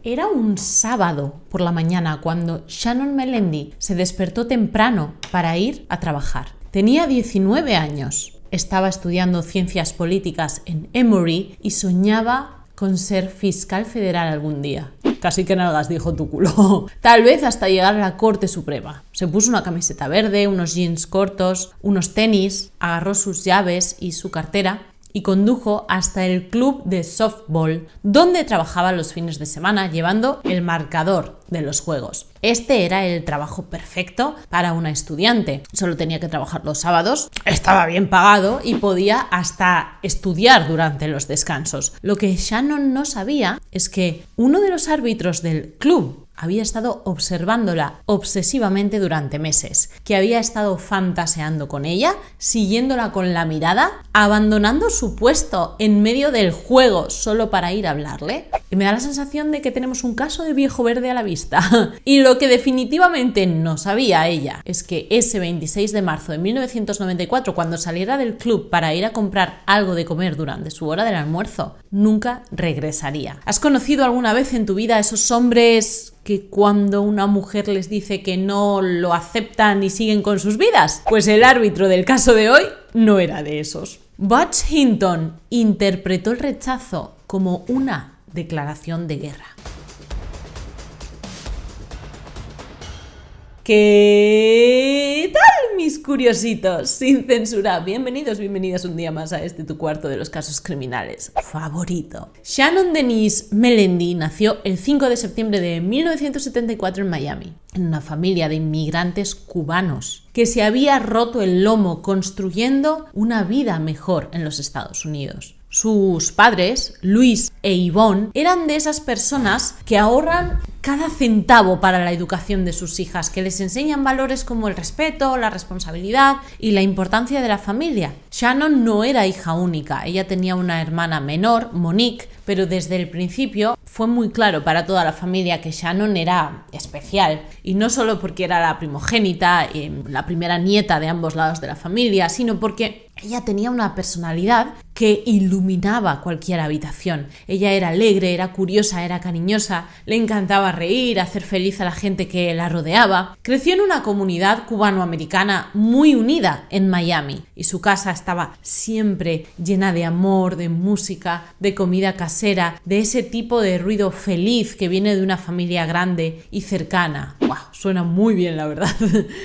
Era un sábado por la mañana cuando Shannon Melendi se despertó temprano para ir a trabajar. Tenía 19 años. Estaba estudiando ciencias políticas en Emory y soñaba con ser fiscal federal algún día. Casi que nalgas, dijo tu culo. Tal vez hasta llegar a la Corte Suprema. Se puso una camiseta verde, unos jeans cortos, unos tenis, agarró sus llaves y su cartera y condujo hasta el club de softball donde trabajaba los fines de semana llevando el marcador de los juegos. Este era el trabajo perfecto para una estudiante. Solo tenía que trabajar los sábados, estaba bien pagado y podía hasta estudiar durante los descansos. Lo que Shannon no sabía es que uno de los árbitros del club había estado observándola obsesivamente durante meses, que había estado fantaseando con ella, siguiéndola con la mirada, abandonando su puesto en medio del juego solo para ir a hablarle. Y me da la sensación de que tenemos un caso de viejo verde a la vista. Y lo que definitivamente no sabía ella es que ese 26 de marzo de 1994, cuando saliera del club para ir a comprar algo de comer durante su hora del almuerzo, nunca regresaría. ¿Has conocido alguna vez en tu vida a esos hombres que cuando una mujer les dice que no lo aceptan y siguen con sus vidas? Pues el árbitro del caso de hoy no era de esos. Butch Hinton interpretó el rechazo como una declaración de guerra. ¿Qué tal, mis curiositos? Sin censura, bienvenidas un día más a tu cuarto de los casos criminales favorito. Shannon Denise Melendi nació el 5 de septiembre de 1974 en Miami, en una familia de inmigrantes cubanos que se había roto el lomo construyendo una vida mejor en los Estados Unidos. Sus padres, Luis e Yvonne, eran de esas personas que ahorran cada centavo para la educación de sus hijas, que les enseñan valores como el respeto, la responsabilidad y la importancia de la familia. Shannon no era hija única, ella tenía una hermana menor, Monique, pero desde el principio fue muy claro para toda la familia que Shannon era especial, y no solo porque era la primogénita, la primera nieta de ambos lados de la familia, sino porque ella tenía una personalidad que iluminaba cualquier habitación. Ella era alegre, era curiosa, era cariñosa, le encantaba reír, hacer feliz a la gente que la rodeaba. Creció en una comunidad cubano-americana muy unida en Miami y su casa estaba siempre llena de amor, de música, de comida casera, de ese tipo de ruido feliz que viene de una familia grande y cercana. ¡Wow! Suena muy bien, la verdad.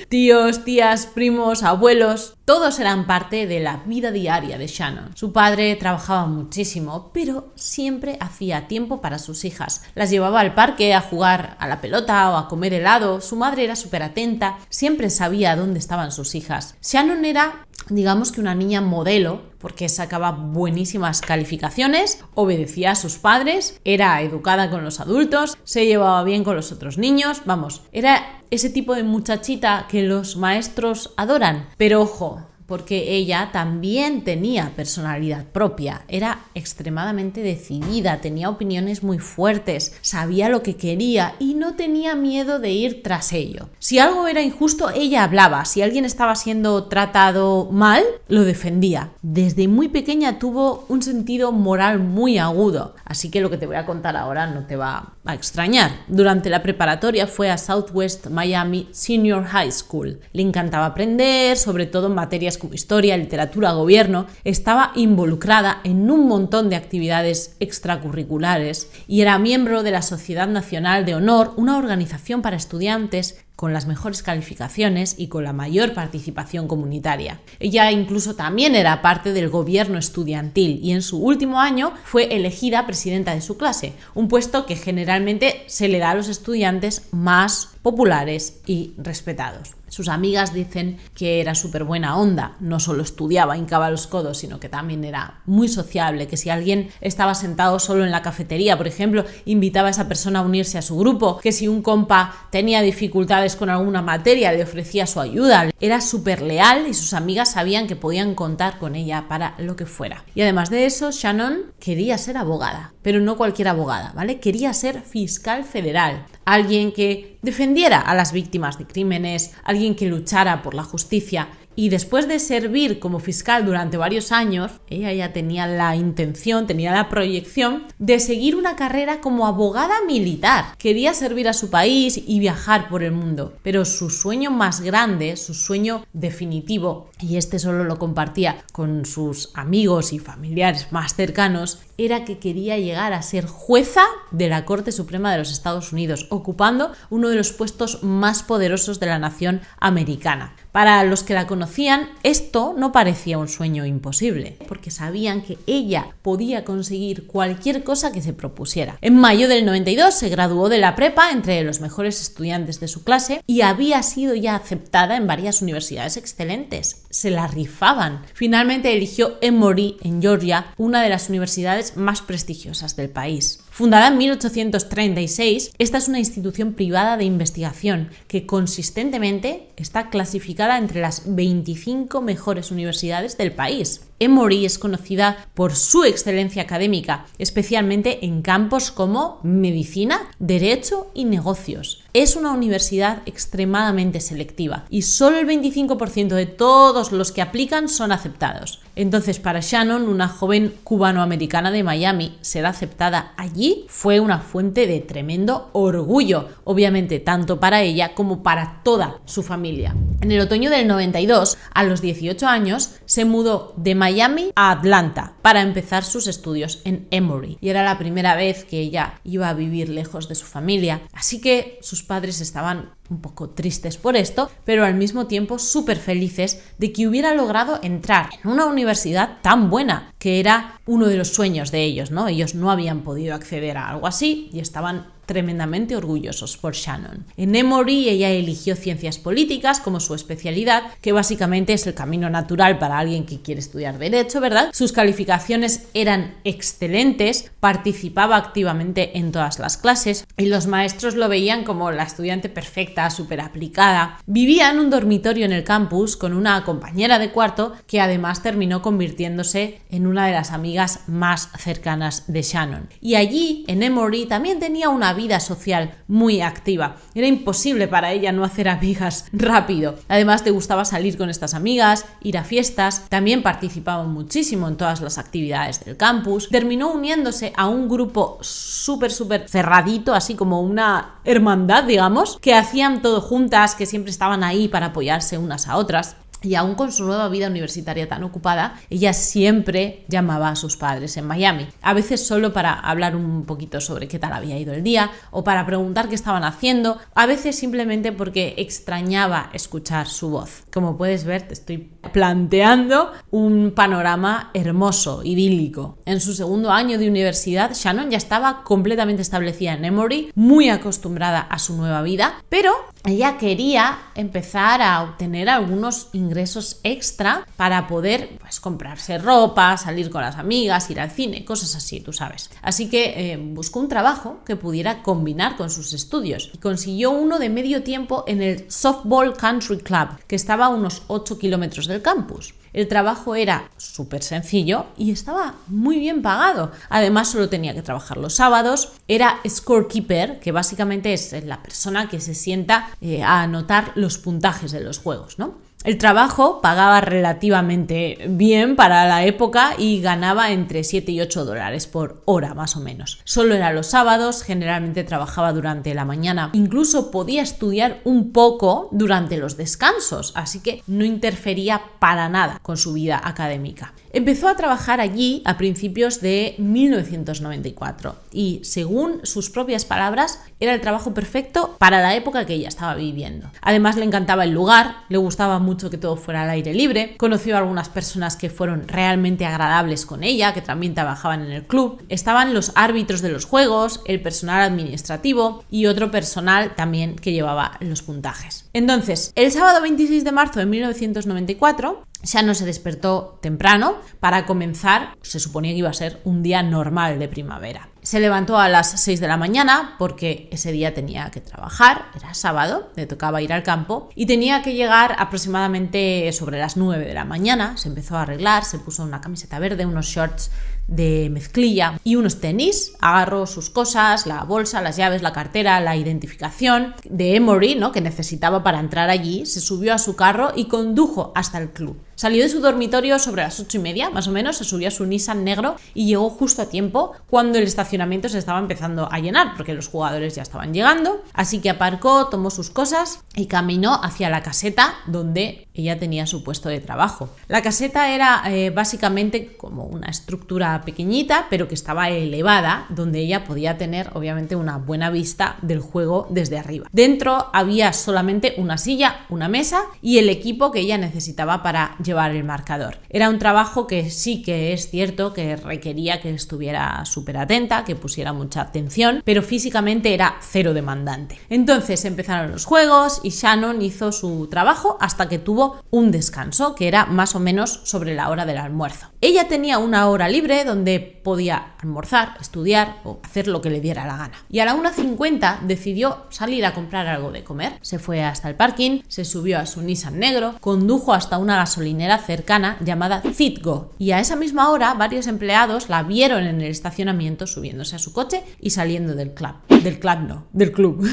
Tíos, tías, primos, abuelos, todos eran parte de la vida diaria de Shannon. Su padre trabajaba muchísimo, pero siempre hacía tiempo para sus hijas. Las llevaba al parque a jugar a la pelota o a comer helado. Su madre era súper atenta, siempre sabía dónde estaban sus hijas. Shannon era, digamos que una niña modelo, porque sacaba buenísimas calificaciones, obedecía a sus padres, era educada con los adultos, se llevaba bien con los otros niños, vamos, era ese tipo de muchachita que los maestros adoran. Pero ojo, porque ella también tenía personalidad propia, era extremadamente decidida, tenía opiniones muy fuertes, sabía lo que quería y no tenía miedo de ir tras ello. Si algo era injusto, ella hablaba. Si alguien estaba siendo tratado mal, lo defendía. Desde muy pequeña tuvo un sentido moral muy agudo, así que lo que te voy a contar ahora no te va a extrañar. Durante la preparatoria fue a Southwest Miami Senior High School. Le encantaba aprender, sobre todo en materias como historia, literatura, gobierno. Estaba involucrada en un montón de actividades extracurriculares y era miembro de la Sociedad Nacional de Honor, una organización para estudiantes con las mejores calificaciones y con la mayor participación comunitaria. Ella incluso también era parte del gobierno estudiantil y en su último año fue elegida presidenta de su clase, un puesto que generalmente se le da a los estudiantes más populares y respetados. Sus amigas dicen que era súper buena onda, no solo estudiaba, hincaba los codos, sino que también era muy sociable, que si alguien estaba sentado solo en la cafetería, por ejemplo, invitaba a esa persona a unirse a su grupo, que si un compa tenía dificultades con alguna materia, le ofrecía su ayuda. Era súper leal y sus amigas sabían que podían contar con ella para lo que fuera. Y además de eso, Shannon quería ser abogada, pero no cualquier abogada, ¿vale? Quería ser fiscal federal, alguien que defendiera a las víctimas de crímenes, alguien que luchara por la justicia. Y después de servir como fiscal durante varios años, ella ya tenía la intención, tenía la proyección de seguir una carrera como abogada militar. Quería servir a su país y viajar por el mundo, pero su sueño más grande, su sueño definitivo, y este solo lo compartía con sus amigos y familiares más cercanos, era que quería llegar a ser jueza de la Corte Suprema de los Estados Unidos, ocupando uno de los puestos más poderosos de la nación americana. Para los que la conocían, esto no parecía un sueño imposible, porque sabían que ella podía conseguir cualquier cosa que se propusiera. En mayo del 92 se graduó de la prepa entre los mejores estudiantes de su clase y había sido ya aceptada en varias universidades excelentes. Se la rifaban. Finalmente eligió Emory en Georgia, una de las universidades más prestigiosas del país. Fundada en 1836, esta es una institución privada de investigación que consistentemente está clasificada entre las 25 mejores universidades del país. Emory es conocida por su excelencia académica, especialmente en campos como medicina, derecho y negocios. Es una universidad extremadamente selectiva y solo el 25% de todos los que aplican son aceptados. Entonces, para Shannon, una joven cubanoamericana de Miami, ser aceptada allí fue una fuente de tremendo orgullo, obviamente tanto para ella como para toda su familia. En el otoño del 92, a los 18 años, se mudó de Miami a Atlanta para empezar sus estudios en Emory. Y era la primera vez que ella iba a vivir lejos de su familia, así que sus padres estaban un poco tristes por esto, pero al mismo tiempo súper felices de que hubiera logrado entrar en una universidad tan buena, que era uno de los sueños de ellos, ¿no? Ellos no habían podido acceder a algo así y estaban tremendamente orgullosos por Shannon. En Emory ella eligió ciencias políticas como su especialidad, que básicamente es el camino natural para alguien que quiere estudiar derecho, ¿verdad? Sus calificaciones eran excelentes, participaba activamente en todas las clases y los maestros lo veían como la estudiante perfecta, súper aplicada. Vivía en un dormitorio en el campus con una compañera de cuarto que además terminó convirtiéndose en una de las amigas más cercanas de Shannon. Y allí, en Emory, también tenía una vida social muy activa. Era imposible para ella no hacer amigas rápido. Además, le gustaba salir con estas amigas, ir a fiestas, también participaba muchísimo en todas las actividades del campus. Terminó uniéndose a un grupo súper cerradito, así como una hermandad, digamos, que hacían todo juntas, que siempre estaban ahí para apoyarse unas a otras. Y aún con su nueva vida universitaria tan ocupada, ella siempre llamaba a sus padres en Miami. A veces solo para hablar un poquito sobre qué tal había ido el día o para preguntar qué estaban haciendo. A veces simplemente porque extrañaba escuchar su voz. Como puedes ver, te estoy planteando un panorama hermoso, idílico. En su segundo año de universidad, Shannon ya estaba completamente establecida en Emory, muy acostumbrada a su nueva vida, pero ella quería empezar a obtener algunos ingresos extra para poder comprarse ropa, salir con las amigas, ir al cine, cosas así, tú sabes. Así que buscó un trabajo que pudiera combinar con sus estudios y consiguió uno de medio tiempo en el Softball Country Club, que estaba a unos 8 kilómetros del campus. El trabajo era súper sencillo y estaba muy bien pagado. Además, solo tenía que trabajar los sábados. Era scorekeeper, que básicamente es la persona que se sienta a anotar los puntajes de los juegos, ¿no? El trabajo pagaba relativamente bien para la época y ganaba entre 7 y 8 dólares por hora más o menos. Solo era los sábados, generalmente trabajaba durante la mañana. Incluso podía estudiar un poco durante los descansos, así que no interfería para nada con su vida académica. Empezó a trabajar allí a principios de 1994 y, según sus propias palabras, era el trabajo perfecto para la época que ella estaba viviendo. Además, le encantaba el lugar, le gustaba mucho que todo fuera al aire libre, conoció a algunas personas que fueron realmente agradables con ella, que también trabajaban en el club. Estaban los árbitros de los juegos, el personal administrativo y otro personal también que llevaba los puntajes. Entonces, el sábado 26 de marzo de 1994, Shannon se despertó temprano para comenzar, se suponía que iba a ser un día normal de primavera. Se levantó a las 6 de la mañana porque ese día tenía que trabajar, era sábado, le tocaba ir al campo y tenía que llegar aproximadamente sobre las 9 de la mañana. Se empezó a arreglar, se puso una camiseta verde, unos shorts de mezclilla y unos tenis. Agarró sus cosas, la bolsa, las llaves, la cartera, la identificación de Emory, ¿no?, que necesitaba para entrar allí. Se subió a su carro y condujo hasta el club. Salió de su dormitorio sobre las 8:30, más o menos, se subió a su Nissan negro y llegó justo a tiempo cuando el estacionamiento se estaba empezando a llenar, porque los jugadores ya estaban llegando. Así que aparcó, tomó sus cosas y caminó hacia la caseta donde ella tenía su puesto de trabajo. La caseta era básicamente como una estructura pequeñita, pero que estaba elevada, donde ella podía tener, obviamente, una buena vista del juego desde arriba. Dentro había solamente una silla, una mesa y el equipo que ella necesitaba para llevar el marcador. Era un trabajo que sí que es cierto que requería que estuviera súper atenta, que pusiera mucha atención, pero físicamente era cero demandante. Entonces empezaron los juegos y Shannon hizo su trabajo hasta que tuvo un descanso, que era más o menos sobre la hora del almuerzo. Ella tenía una hora libre donde podía almorzar, estudiar o hacer lo que le diera la gana. Y a la 1:50 decidió salir a comprar algo de comer. Se fue hasta el parking, se subió a su Nissan negro, condujo hasta una gasolinera cercana llamada Citgo. Y a esa misma hora varios empleados la vieron en el estacionamiento subiéndose a su coche y saliendo del club. Del club.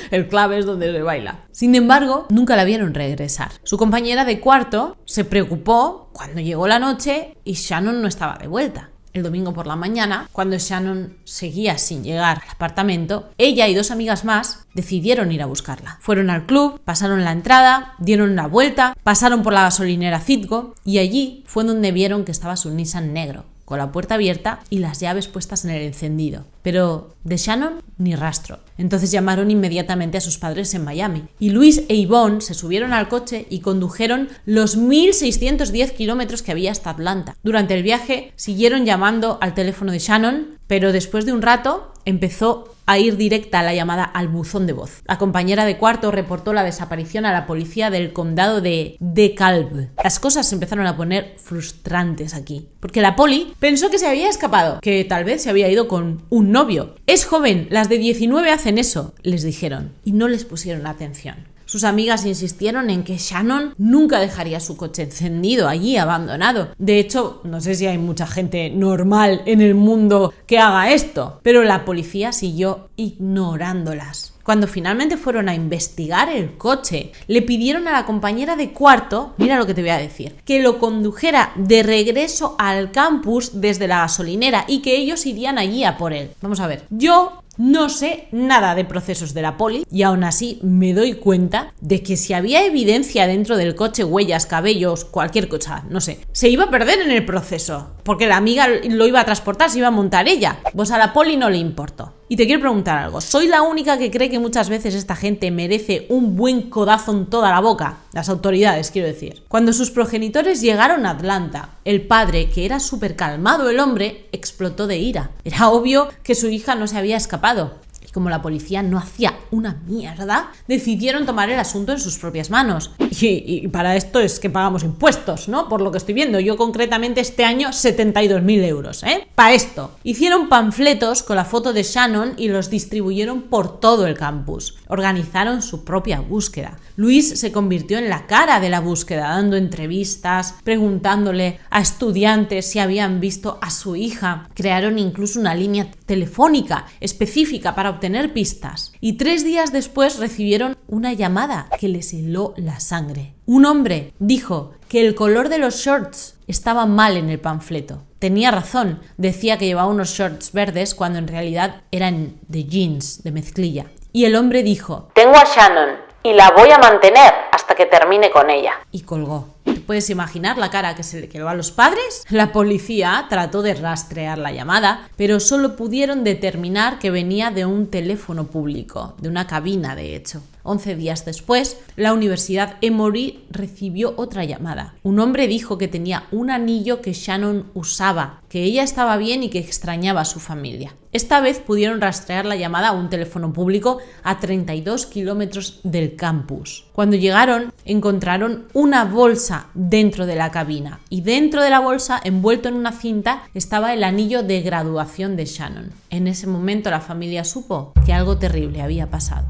El club es donde se baila. Sin embargo, nunca la vieron regresar. Su compañera de cuarto se preocupó cuando llegó la noche y Shannon no estaba de vuelta. El domingo por la mañana, cuando Shannon seguía sin llegar al apartamento, ella y 2 amigas más decidieron ir a buscarla. Fueron al club, pasaron la entrada, dieron la vuelta, pasaron por la gasolinera Citgo y allí fue donde vieron que estaba su Nissan negro, con la puerta abierta y las llaves puestas en el encendido. Pero de Shannon ni rastro. Entonces llamaron inmediatamente a sus padres en Miami. Y Luis e Yvonne se subieron al coche y condujeron los 1.610 kilómetros que había hasta Atlanta. Durante el viaje siguieron llamando al teléfono de Shannon, pero después de un rato empezó a ir directa la llamada al buzón de voz. La compañera de cuarto reportó la desaparición a la policía del condado de DeKalb. Las cosas se empezaron a poner frustrantes aquí, porque la poli pensó que se había escapado, que tal vez se había ido con un novio. Es joven, las de 19 hacen eso, les dijeron, y no les pusieron atención. Sus amigas insistieron en que Shannon nunca dejaría su coche encendido allí, abandonado. De hecho, no sé si hay mucha gente normal en el mundo que haga esto, pero la policía siguió ignorándolas. Cuando finalmente fueron a investigar el coche, le pidieron a la compañera de cuarto, mira lo que te voy a decir, que lo condujera de regreso al campus desde la gasolinera y que ellos irían allí a por él. Vamos a ver, yo no sé nada de procesos de la poli y aún así me doy cuenta de que si había evidencia dentro del coche, huellas, cabellos, cualquier cosa, no sé, se iba a perder en el proceso, porque la amiga lo iba a transportar, se iba a montar ella. Pues a la poli no le importó. Y te quiero preguntar algo, ¿soy la única que cree que muchas veces esta gente merece un buen codazo en toda la boca? Las autoridades, quiero decir. Cuando sus progenitores llegaron a Atlanta, el padre, que era súper calmado el hombre, explotó de ira. Era obvio que su hija no se había escapado. Y como la policía no hacía una mierda, decidieron tomar el asunto en sus propias manos. Y para esto es que pagamos impuestos, ¿no? Por lo que estoy viendo. Yo concretamente este año 72.000 euros, ¿eh? Para esto. Hicieron panfletos con la foto de Shannon y los distribuyeron por todo el campus. Organizaron su propia búsqueda. Luis se convirtió en la cara de la búsqueda, dando entrevistas, preguntándole a estudiantes si habían visto a su hija. Crearon incluso una línea telefónica específica para obtener pistas. Y 3 días después recibieron una llamada que les heló la sangre. Un hombre dijo que el color de los shorts estaba mal en el panfleto. Tenía razón, decía que llevaba unos shorts verdes cuando en realidad eran de jeans, de mezclilla. Y el hombre dijo: tengo a Shannon y la voy a mantener hasta que termine con ella. Y colgó. ¿Te puedes imaginar la cara que se le quedó a los padres? La policía trató de rastrear la llamada, pero solo pudieron determinar que venía de un teléfono público, de una cabina de hecho. 11 días después, la Universidad Emory recibió otra llamada. Un hombre dijo que tenía un anillo que Shannon usaba, que ella estaba bien y que extrañaba a su familia. Esta vez pudieron rastrear la llamada a un teléfono público a 32 kilómetros del campus. Cuando llegaron, encontraron una bolsa dentro de la cabina y dentro de la bolsa, envuelto en una cinta, estaba el anillo de graduación de Shannon. En ese momento la familia supo que algo terrible había pasado.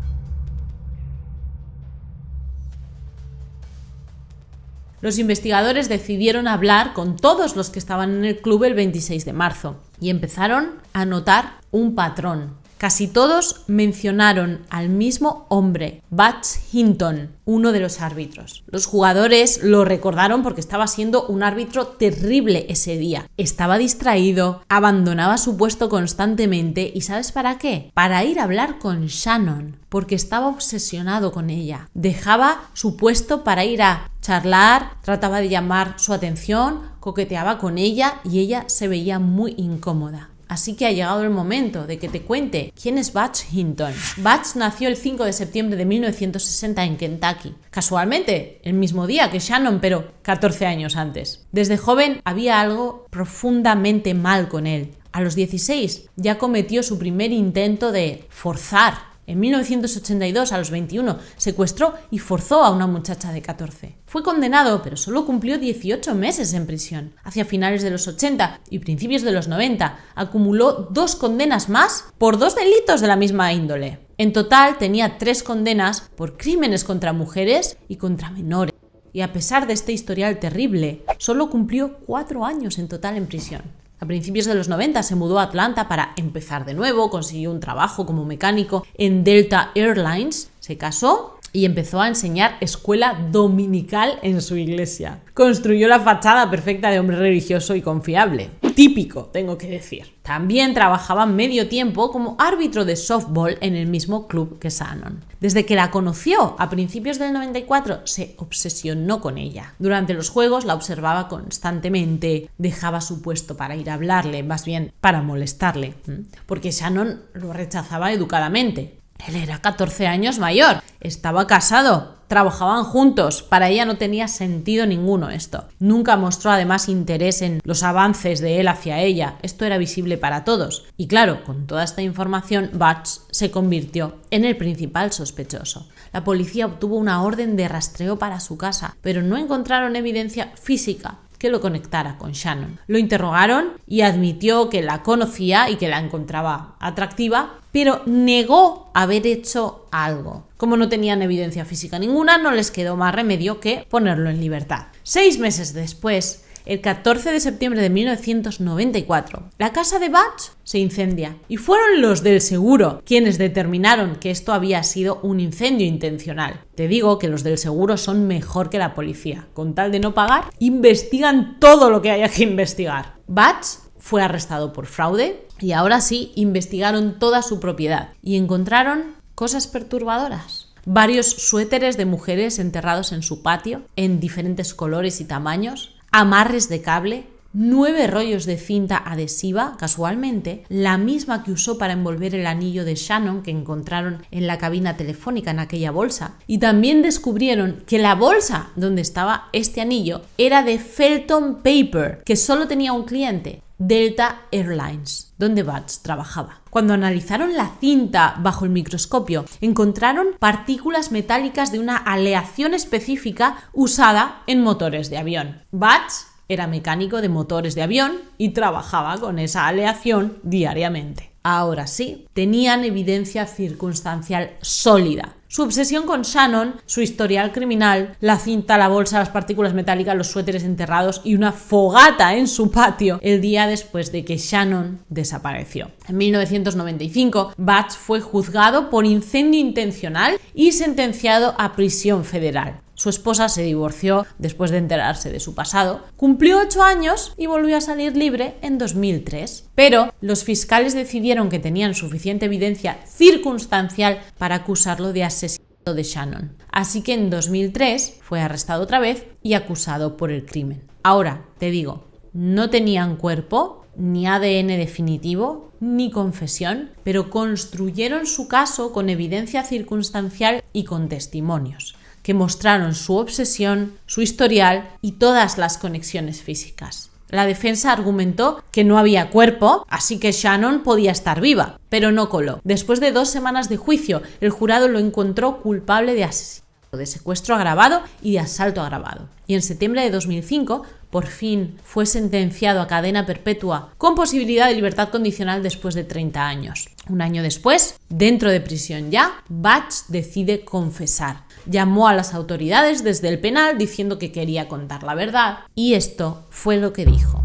Los investigadores decidieron hablar con todos los que estaban en el club el 26 de marzo y empezaron a notar un patrón. Casi todos mencionaron al mismo hombre, Butch Hinton, uno de los árbitros. Los jugadores lo recordaron porque estaba siendo un árbitro terrible ese día. Estaba distraído, abandonaba su puesto constantemente y ¿sabes para qué? Para ir a hablar con Shannon, porque estaba obsesionado con ella. Dejaba su puesto para ir a charlar, trataba de llamar su atención, coqueteaba con ella y ella se veía muy incómoda. Así que ha llegado el momento de que te cuente quién es Butch Hinton. Butch nació el 5 de septiembre de 1960 en Kentucky. Casualmente, el mismo día que Shannon, pero 14 años antes. Desde joven había algo profundamente mal con él. A los 16 ya cometió su primer intento de forzar. En 1982, a los 21, secuestró y forzó a una muchacha de 14. Fue condenado, pero solo cumplió 18 meses en prisión. Hacia finales de los 80 y principios de los 90, acumuló 2 condenas más por 2 delitos de la misma índole. En total, tenía 3 condenas por crímenes contra mujeres y contra menores. Y a pesar de este historial terrible, solo cumplió 4 años en total en prisión. A principios de los 90 se mudó a Atlanta para empezar de nuevo, consiguió un trabajo como mecánico en Delta Airlines, se casó y empezó a enseñar escuela dominical en su iglesia. Construyó la fachada perfecta de hombre religioso y confiable. Típico, tengo que decir. También trabajaba medio tiempo como árbitro de softball en el mismo club que Shannon. Desde que la conoció a principios del 94, se obsesionó con ella. Durante los juegos la observaba constantemente, dejaba su puesto para ir a hablarle, más bien para molestarle, porque Shannon lo rechazaba educadamente. Él era 14 años mayor, estaba casado, trabajaban juntos, para ella no tenía sentido ninguno esto. Nunca mostró además interés en los avances de él hacia ella, esto era visible para todos. Y claro, con toda esta información, Butch se convirtió en el principal sospechoso. La policía obtuvo una orden de rastreo para su casa, pero no encontraron evidencia física que lo conectara con Shannon. Lo interrogaron y admitió que la conocía y que la encontraba atractiva, pero negó haber hecho algo. Como no tenían evidencia física ninguna, no les quedó más remedio que ponerlo en libertad. 6 meses después, el 14 de septiembre de 1994, la casa de Butch se incendia y fueron los del seguro quienes determinaron que esto había sido un incendio intencional. Te digo que los del seguro son mejor que la policía. Con tal de no pagar, investigan todo lo que haya que investigar. Butch fue arrestado por fraude y ahora sí investigaron toda su propiedad y encontraron cosas perturbadoras. Varios suéteres de mujeres enterrados en su patio en diferentes colores y tamaños, amarres de cable, 9 rollos de cinta adhesiva, casualmente, la misma que usó para envolver el anillo de Shannon que encontraron en la cabina telefónica en aquella bolsa. Y también descubrieron que la bolsa donde estaba este anillo era de Felton Paper, que solo tenía un cliente, Delta Airlines, donde Butch trabajaba. Cuando analizaron la cinta bajo el microscopio, encontraron partículas metálicas de una aleación específica usada en motores de avión. Butch era mecánico de motores de avión y trabajaba con esa aleación diariamente. Ahora sí, tenían evidencia circunstancial sólida. Su obsesión con Shannon, su historial criminal, la cinta, la bolsa, las partículas metálicas, los suéteres enterrados y una fogata en su patio el día después de que Shannon desapareció. En 1995, Butch fue juzgado por incendio intencional y sentenciado a prisión federal. Su esposa se divorció después de enterarse de su pasado, cumplió 8 años y volvió a salir libre en 2003. Pero los fiscales decidieron que tenían suficiente evidencia circunstancial para acusarlo de asesinato de Shannon. Así que en 2003 fue arrestado otra vez y acusado por el crimen. Ahora, te digo, no tenían cuerpo, ni ADN definitivo, ni confesión, pero construyeron su caso con evidencia circunstancial y con testimonios que mostraron su obsesión, su historial y todas las conexiones físicas. La defensa argumentó que no había cuerpo, así que Shannon podía estar viva, pero no coló. Después de 2 semanas de juicio, el jurado lo encontró culpable de asesinato, de secuestro agravado y de asalto agravado. Y en septiembre de 2005 por fin fue sentenciado a cadena perpetua con posibilidad de libertad condicional después de 30 años. Un año después, dentro de prisión ya, Butch decide confesar. Llamó a las autoridades desde el penal diciendo que quería contar la verdad y esto fue lo que dijo.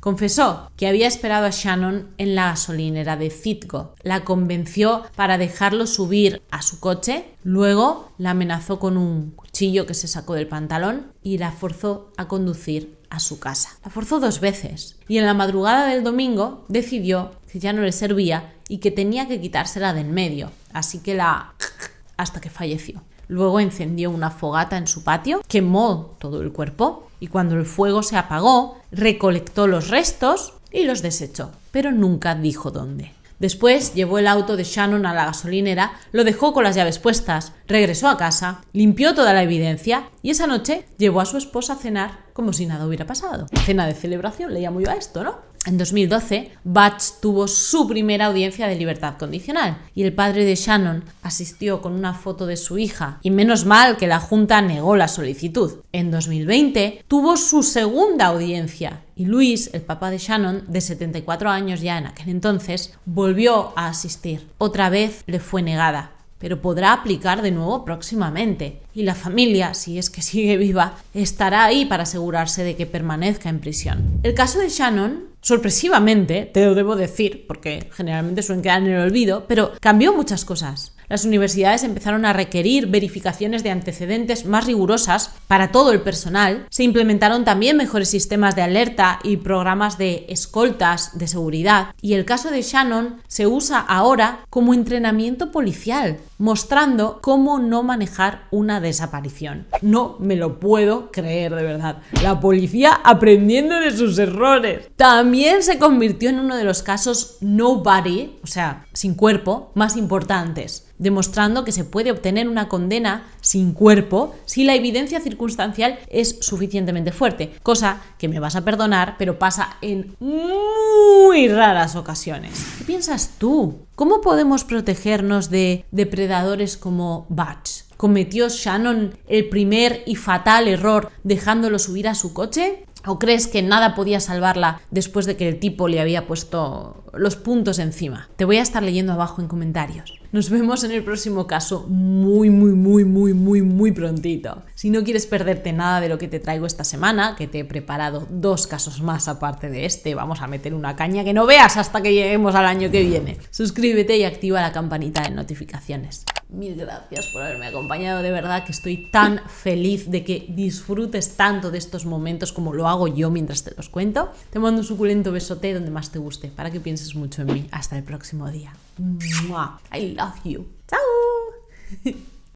Confesó que había esperado a Shannon en la gasolinera de Citgo. La convenció para dejarlo subir a su coche, luego la amenazó con un cuchillo que se sacó del pantalón y la forzó a conducir a su casa. La forzó 2 veces y en la madrugada del domingo decidió que ya no le servía y que tenía que quitársela de en medio, así que hasta que falleció. Luego encendió una fogata en su patio, quemó todo el cuerpo y cuando el fuego se apagó, recolectó los restos y los desechó, pero nunca dijo dónde. Después llevó el auto de Shannon a la gasolinera, lo dejó con las llaves puestas, regresó a casa, limpió toda la evidencia y esa noche llevó a su esposa a cenar como si nada hubiera pasado. Cena de celebración, le llamo yo a esto, ¿no? En 2012, Butch tuvo su primera audiencia de libertad condicional y el padre de Shannon asistió con una foto de su hija y menos mal que la junta negó la solicitud. En 2020 tuvo su segunda audiencia y Louis, el papá de Shannon, de 74 años ya en aquel entonces, volvió a asistir. Otra vez le fue negada, pero podrá aplicar de nuevo próximamente. Y la familia, si es que sigue viva, estará ahí para asegurarse de que permanezca en prisión. El caso de Shannon, sorpresivamente, te lo debo decir, porque generalmente suelen quedar en el olvido, pero cambió muchas cosas. Las universidades empezaron a requerir verificaciones de antecedentes más rigurosas para todo el personal. Se implementaron también mejores sistemas de alerta y programas de escoltas de seguridad. Y el caso de Shannon se usa ahora como entrenamiento policial, mostrando cómo no manejar una desaparición. No me lo puedo creer, de verdad. La policía aprendiendo de sus errores. También se convirtió en uno de los casos nobody, o sea, sin cuerpo, más importantes, demostrando que se puede obtener una condena sin cuerpo si la evidencia circunstancial es suficientemente fuerte, cosa que me vas a perdonar, pero pasa en muy raras ocasiones. ¿Qué piensas tú? ¿Cómo podemos protegernos de depredadores como Butch? ¿Cometió Shannon el primer y fatal error dejándolo subir a su coche? ¿O crees que nada podía salvarla después de que el tipo le había puesto los puntos encima? Te voy a estar leyendo abajo en comentarios. Nos vemos en el próximo caso muy prontito. Si no quieres perderte nada de lo que te traigo esta semana, que te he preparado 2 casos más aparte de este, vamos a meter una caña que no veas hasta que lleguemos al año que viene. Suscríbete y activa la campanita de notificaciones. Mil gracias por haberme acompañado, de verdad que estoy tan feliz de que disfrutes tanto de estos momentos como lo hago yo mientras te los cuento. Te mando un suculento besote donde más te guste para que pienses mucho en mí. Hasta el próximo día. I love you. Chao.